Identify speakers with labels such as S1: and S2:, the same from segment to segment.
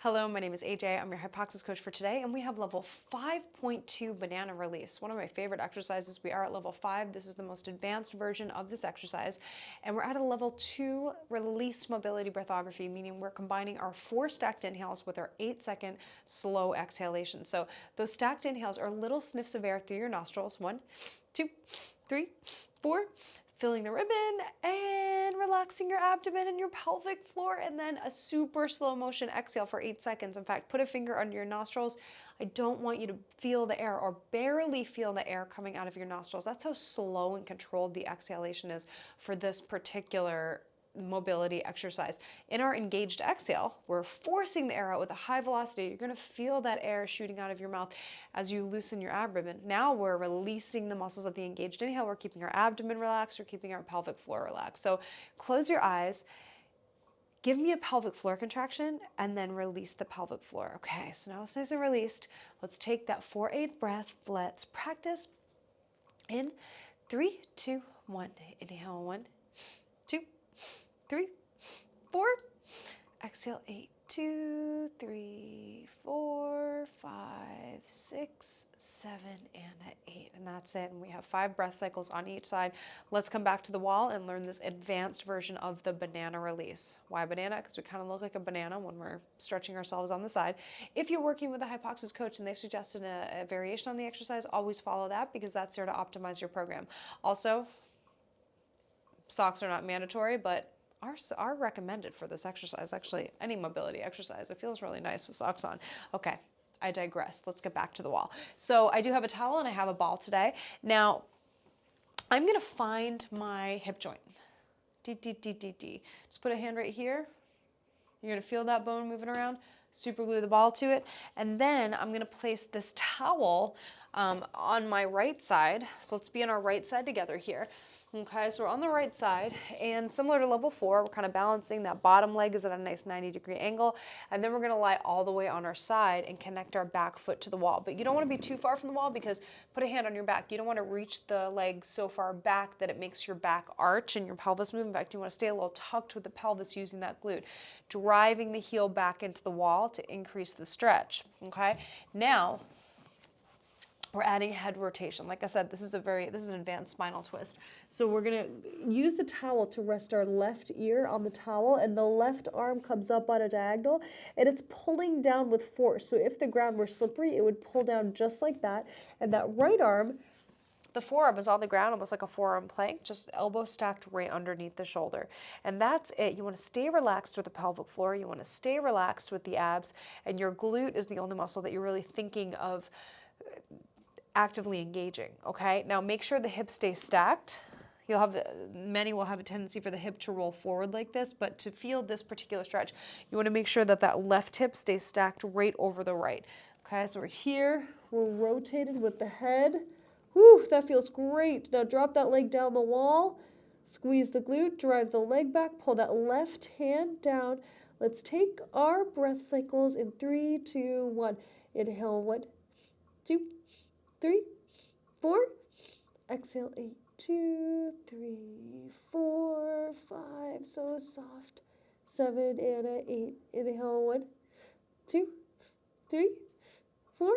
S1: Hello, my name is AJ. I'm your HYPOXiX coach for today, and we have level 5.2 banana release. One of my favorite exercises. We are at level 5. This is the most advanced version of this exercise, and we're at a level 2 release mobility breathography, meaning we're combining our 4 stacked inhales with our 8-second slow exhalation. So those stacked inhales are little sniffs of air through your nostrils. 1, 2, 3, 4. Filling the ribbon and relaxing your abdomen and your pelvic floor, and then a super slow motion exhale for 8 seconds. In fact, put a finger under your nostrils. I don't want you to feel the air or barely feel the air coming out of your nostrils. That's how slow and controlled the exhalation is for this particular mobility exercise. In our engaged exhale, we're forcing the air out with a high velocity. You're going to feel that air shooting out of your mouth as you loosen your abdomen. Now we're releasing the muscles of the engaged inhale. We're keeping our abdomen relaxed. We're keeping our pelvic floor relaxed. So close your eyes. Give me a pelvic floor contraction and then release the pelvic floor. Okay, so now it's nice and released. Let's take that 4-8 breath. Let's practice. In 3, 2, 1. Inhale, 1, 2, 3, 4. Exhale, 8, 2, 3, 4, 5, 6, 7, and 8. And that's it. And we have 5 breath cycles on each side. Let's come back to the wall and learn this advanced version of the banana release. Why banana? Because we kind of look like a banana when we're stretching ourselves on the side. If you're working with a HYPOXiX coach and they've suggested a variation on the exercise, always follow that because that's there to optimize your program. Also, socks are not mandatory, but are recommended for this exercise. Actually, any mobility exercise. It feels really nice with socks on. Okay, I digress. Let's get back to the wall. So I do have a towel and I have a ball today. Now, I'm going to find my hip joint. D. Just put a hand right here. You're going to feel that bone moving around. Super glue the ball to it. And then I'm going to place this towel on my right side. So let's be on our right side together here. Okay, so we're on the right side, and similar to level 4, we're kind of balancing. That bottom leg is at a nice 90-degree angle, and then we're going to lie all the way on our side and connect our back foot to the wall. But you don't want to be too far from the wall because put a hand on your back. You don't want to reach the leg so far back that it makes your back arch and your pelvis move. In fact, you want to stay a little tucked with the pelvis using that glute, driving the heel back into the wall to increase the stretch. Okay, now we're adding head rotation. Like I said, this is an advanced spinal twist. So we're gonna use the towel to rest our left ear on the towel, and the left arm comes up on a diagonal, and it's pulling down with force. So if the ground were slippery, it would pull down just like that. And that right arm, the forearm is on the ground, almost like a forearm plank, just elbow stacked right underneath the shoulder. And that's it. You want to stay relaxed with the pelvic floor. You want to stay relaxed with the abs, and your glute is the only muscle that you're really thinking of actively engaging. Okay, now make sure the hips stay stacked. Many will have a tendency for the hip to roll forward like this, but to feel this particular stretch, you want to make sure that that left hip stays stacked right over the right. Okay, so we're here, we're rotated with the head. Whew, that feels great. Now drop that leg down the wall, squeeze the glute, drive the leg back, pull that left hand down. Let's take our breath cycles in 3, 2, 1. Inhale, 1, 2, 3, 4. Exhale, 8, 2, 3, 4, 5. So soft. 7 and 8. Inhale, 1, 2, 3, 4.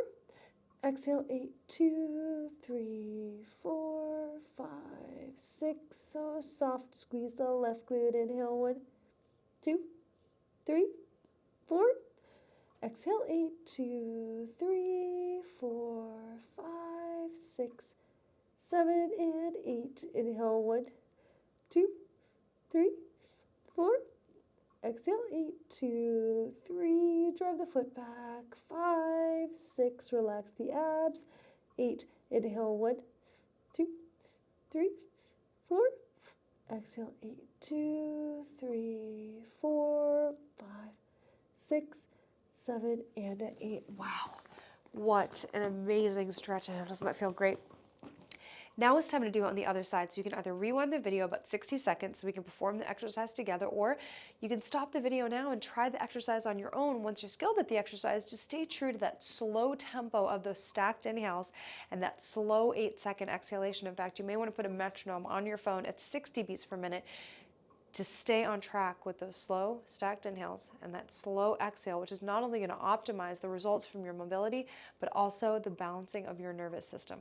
S1: Exhale, 8, 2, 3, 4, 5, 6. So soft. Squeeze the left glute. Inhale, 1, 2, 3, 4. Exhale, 8, 2, 3, 4, 5, 6, 7, and 8. Inhale, 1, 2, 3, 4. Exhale, 8, 2, 3. Drive the foot back. 5, 6. Relax the abs. 8. Inhale, 1, 2, 3, 4. Exhale, 8, 2, 3, 4, 5, 6, 7, and 8. Wow, what an amazing stretch. Doesn't that feel great? Now it's time to do it on the other side. So you can either rewind the video about 60 seconds so we can perform the exercise together, or you can stop the video now and try the exercise on your own. Once you're skilled at the exercise, just stay true to that slow tempo of those stacked inhales and that slow 8-second exhalation. In fact, you may want to put a metronome on your phone at 60 beats per minute to stay on track with those slow stacked inhales and that slow exhale, which is not only going to optimize the results from your mobility, but also the balancing of your nervous system.